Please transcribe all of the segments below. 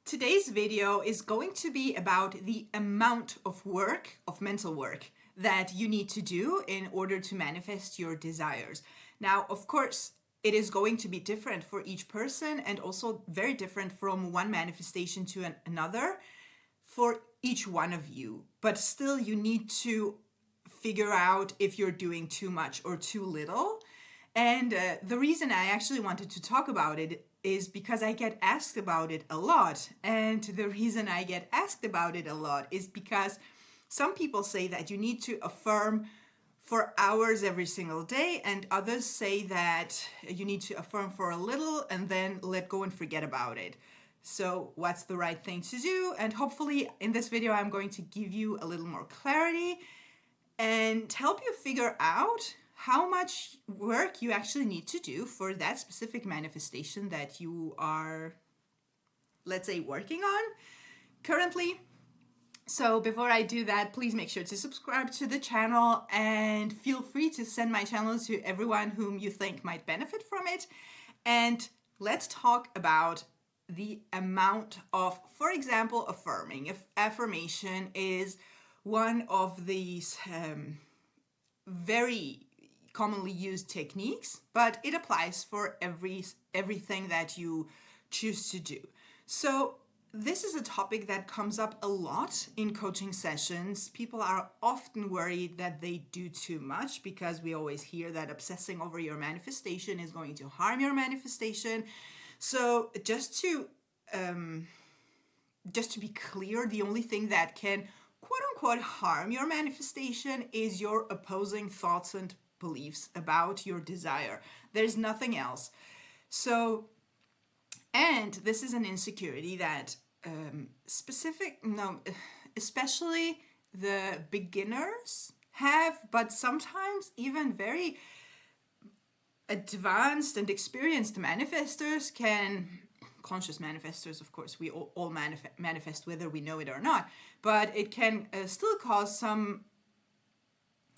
Today's video is going to be about the amount of work, of mental work, that you need to do in order to manifest your desires. Now, of course, it is going to be different for each person and also very different from one manifestation to another for each one of you. But still, you need to figure out if you're doing too much or too little. And the reason I actually wanted to talk about it is because I get asked about it a lot. And the reason I get asked about it a lot is because some people say that you need to affirm for hours every single day, and others say that you need to affirm for a little and then let go and forget about it. So what's the right thing to do? And hopefully in this video I'm going to give you a little more clarity and help you figure out how much work you actually need to do for that specific manifestation that you are, let's say, working on currently. So before I do that, please make sure to subscribe to the channel and feel free to send my channel to everyone whom you think might benefit from it. And let's talk about the amount of, for example, affirming. If affirmation is one of these very commonly used techniques, but it applies for everything that you choose to do. So this is a topic that comes up a lot in coaching sessions. People are often worried that they do too much because we always hear that obsessing over your manifestation is going to harm your manifestation. So just to be clear, the only thing that can quote unquote harm your manifestation is your opposing thoughts and beliefs about your desire. There's nothing else. So, and this is an insecurity that especially the beginners have, but sometimes even very advanced and experienced manifestors conscious manifestors, of course, we all manifest whether we know it or not, but it can still cause some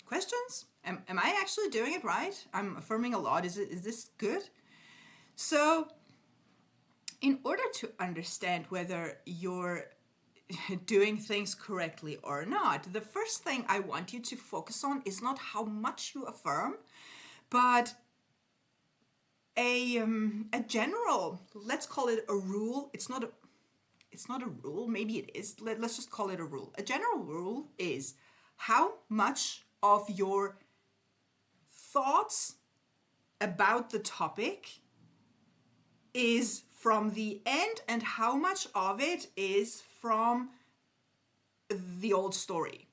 questions. Am I actually doing it right? I'm affirming a lot. Is this good? So in order to understand whether you're doing things correctly or not, the first thing I want you to focus on is not how much you affirm, but a general, let's call it a rule. It's not a rule, maybe it is. Let's just call it a rule. A general rule is how much of your thoughts about the topic is from the end and how much of it is from the old story.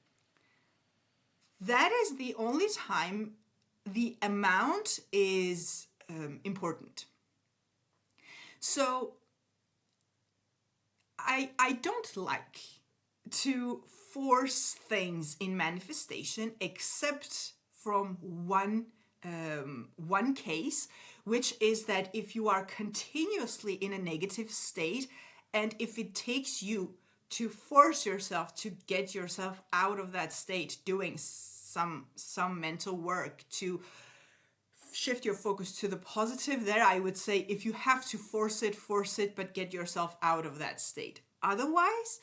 That is the only time the amount is important. So I don't like to force things in manifestation except from one case, which is that if you are continuously in a negative state and if it takes you to force yourself to get yourself out of that state, doing some mental work to shift your focus to the positive, there I would say if you have to force it, but get yourself out of that state. Otherwise,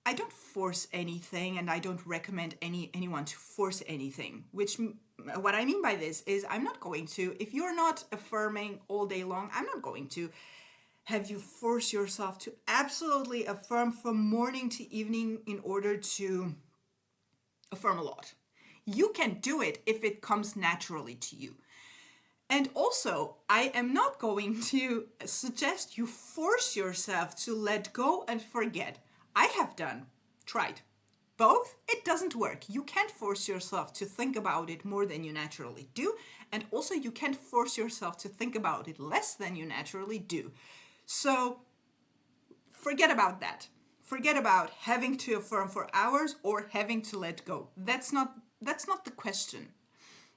I don't force anything, and I don't recommend anyone to force anything. What I mean by this is I'm not going to, if you're not affirming all day long, I'm not going to have you force yourself to absolutely affirm from morning to evening in order to affirm a lot. You can do it if it comes naturally to you. And also, I am not going to suggest you force yourself to let go and forget. I have tried both. It doesn't work. You can't force yourself to think about it more than you naturally do. And also you can't force yourself to think about it less than you naturally do. So forget about that. Forget about having to affirm for hours or having to let go. That's not the question.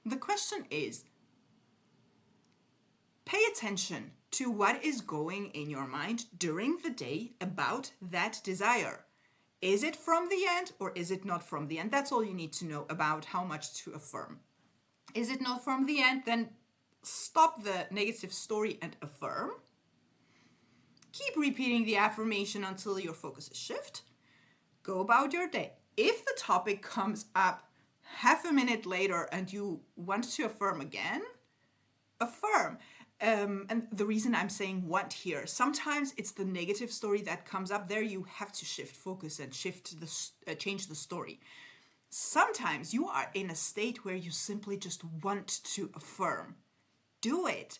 The question is, pay attention to what is going in your mind during the day about that desire. Is it from the end or is it not from the end? That's all you need to know about how much to affirm. Is it not from the end? Then stop the negative story and affirm. Keep repeating the affirmation until your focus is shift. Go about your day. If the topic comes up half a minute later and you want to affirm again, affirm. And the reason I'm saying want here, sometimes it's the negative story that comes up. There you have to shift focus and change the story. Sometimes you are in a state where you simply just want to affirm. Do it.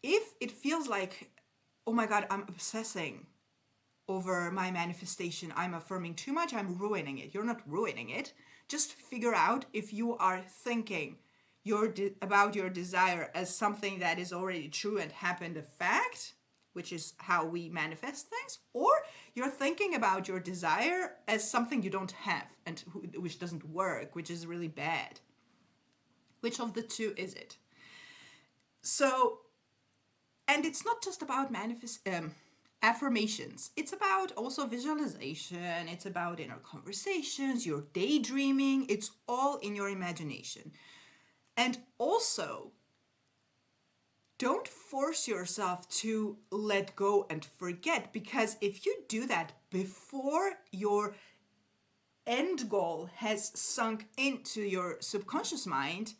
If it feels like, oh my God, I'm obsessing over my manifestation, I'm affirming too much, I'm ruining it. You're not ruining it. Just figure out if you are thinking about your desire as something that is already true and happened a fact, which is how we manifest things, or you're thinking about your desire as something you don't have and which doesn't work, which is really bad. Which of the two is it? So, and it's not just about affirmations. It's about also visualization. It's about inner conversations, your daydreaming. It's all in your imagination. And also, don't force yourself to let go and forget, because if you do that before your end goal has sunk into your subconscious mind,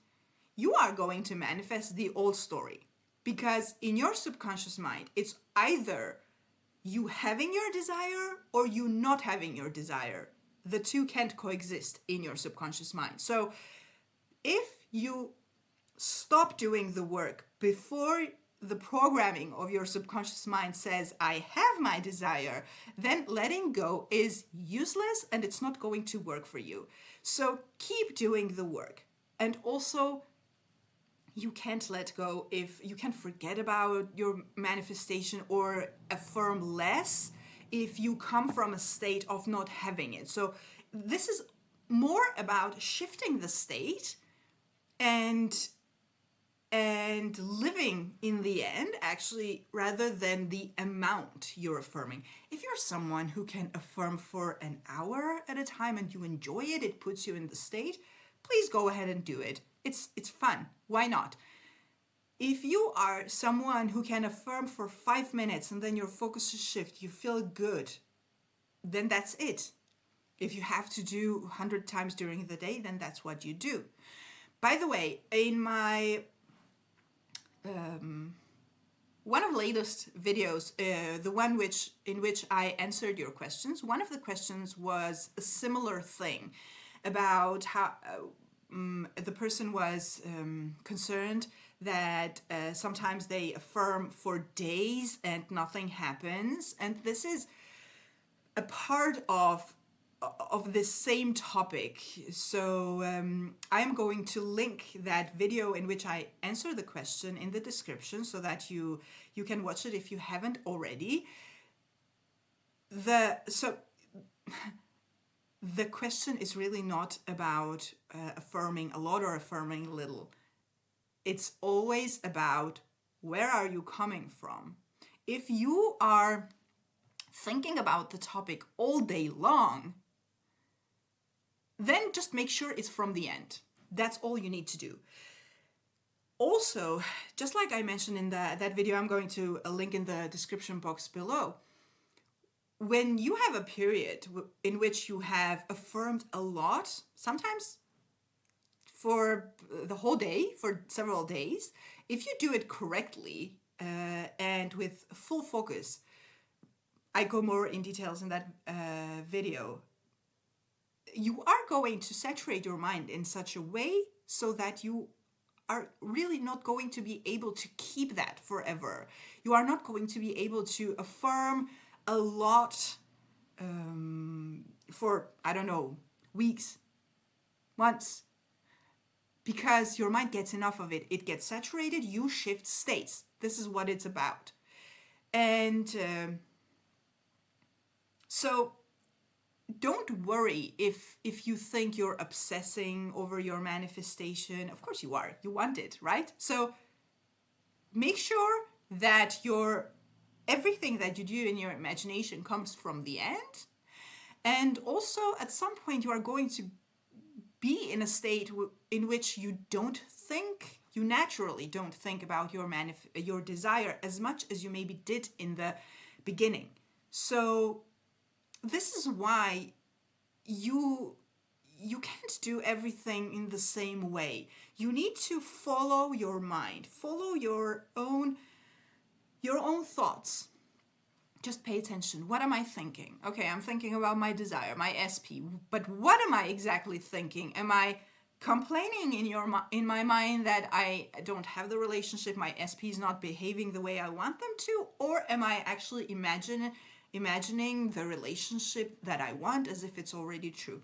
you are going to manifest the old story. Because in your subconscious mind, it's either you having your desire or you not having your desire. The two can't coexist in your subconscious mind. So if you stop doing the work before the programming of your subconscious mind says, I have my desire, then letting go is useless and it's not going to work for you. So keep doing the work. And also, you can't let go if you can forget about your manifestation or affirm less if you come from a state of not having it. So this is more about shifting the state and living in the end, actually, rather than the amount you're affirming. If you're someone who can affirm for an hour at a time and you enjoy it, it puts you in the state, please go ahead and do it. It's fun. Why not? If you are someone who can affirm for 5 minutes and then your focus is shift, you feel good, then that's it. If you have to do 100 times during the day, then that's what you do. By the way, in my one of the latest videos, the one in which I answered your questions, one of the questions was a similar thing about how the person was concerned that sometimes they affirm for days and nothing happens. And this is a part of this same topic. So I am going to link that video in which I answer the question in the description so that you can watch it if you haven't already. The question is really not about affirming a lot or affirming little. It's always about where are you coming from. If you are thinking about the topic all day long, then just make sure it's from the end. That's all you need to do. Also, just like I mentioned in that video, I'm going to link in the description box below. When you have a period in which you have affirmed a lot, sometimes for the whole day, for several days, if you do it correctly and with full focus, I go more in details in that video, you are going to saturate your mind in such a way so that you are really not going to be able to keep that forever. You are not going to be able to affirm a lot for, I don't know, weeks, months, because your mind gets enough of it. It gets saturated, you shift states. This is what it's about. And so don't worry if you think you're obsessing over your manifestation. Of course you are. You want it, right? So make sure that everything that you do in your imagination comes from the end. And also, at some point, you are going to be in a state in which you naturally don't think about your desire as much as you maybe did in the beginning. So this is why you can't do everything in the same way. You need to follow your mind, follow your own thoughts. Just pay attention. What am I thinking? Okay, I'm thinking about my desire, my SP. But what am I exactly thinking? Am I complaining in my mind that I don't have the relationship, my SP is not behaving the way I want them to? Or am I actually imagining the relationship that I want as if it's already true?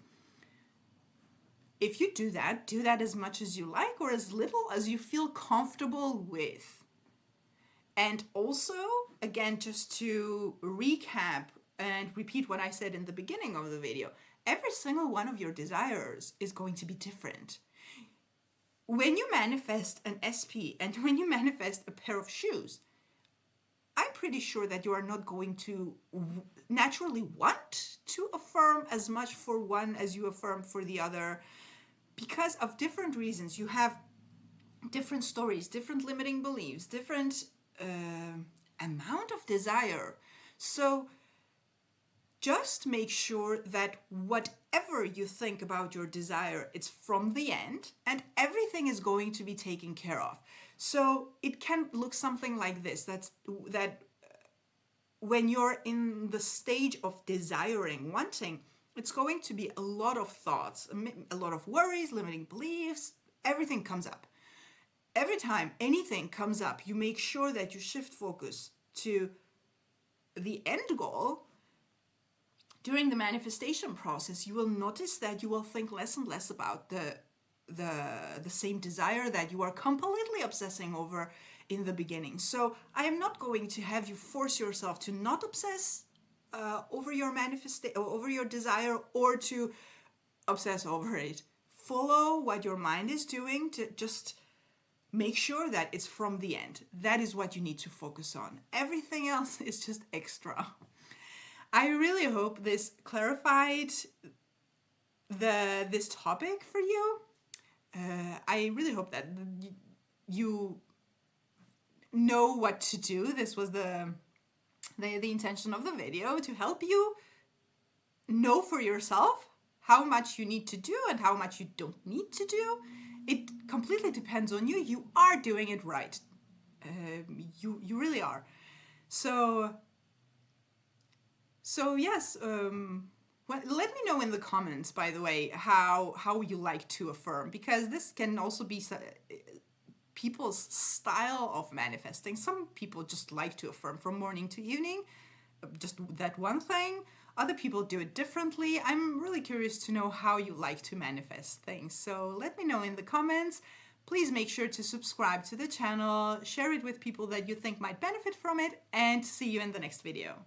If you do that as much as you like or as little as you feel comfortable with. And also, again, just to recap and repeat what I said in the beginning of the video, every single one of your desires is going to be different. When you manifest an SP and when you manifest a pair of shoes, I'm pretty sure that you are not going to naturally want to affirm as much for one as you affirm for the other, because of different reasons. You have different stories, different limiting beliefs, different amount of desire. So just make sure that whatever you think about your desire, it's from the end and everything is going to be taken care of. So it can look something like this, that when you're in the stage of desiring, wanting, it's going to be a lot of thoughts, a lot of worries, limiting beliefs, everything comes up. Every time anything comes up, you make sure that you shift focus to the end goal. During the manifestation process, you will notice that you will think less and less about the same desire that you are completely obsessing over in the beginning. So I am not going to have you force yourself to not obsess over your desire or to obsess over it. Follow what your mind is doing to just make sure that it's from the end. That is what you need to focus on. Everything else is just extra. I really hope this clarified this topic for you. I really hope that you know what to do. This was the intention of the video, to help you know for yourself how much you need to do and how much you don't need to do. It completely depends on you. You are doing it right. You really are. So yes. Let me know in the comments, by the way, how you like to affirm, because this can also be people's style of manifesting. Some people just like to affirm from morning to evening, just that one thing. Other people do it differently. I'm really curious to know how you like to manifest things. So let me know in the comments. Please make sure to subscribe to the channel, share it with people that you think might benefit from it, and see you in the next video.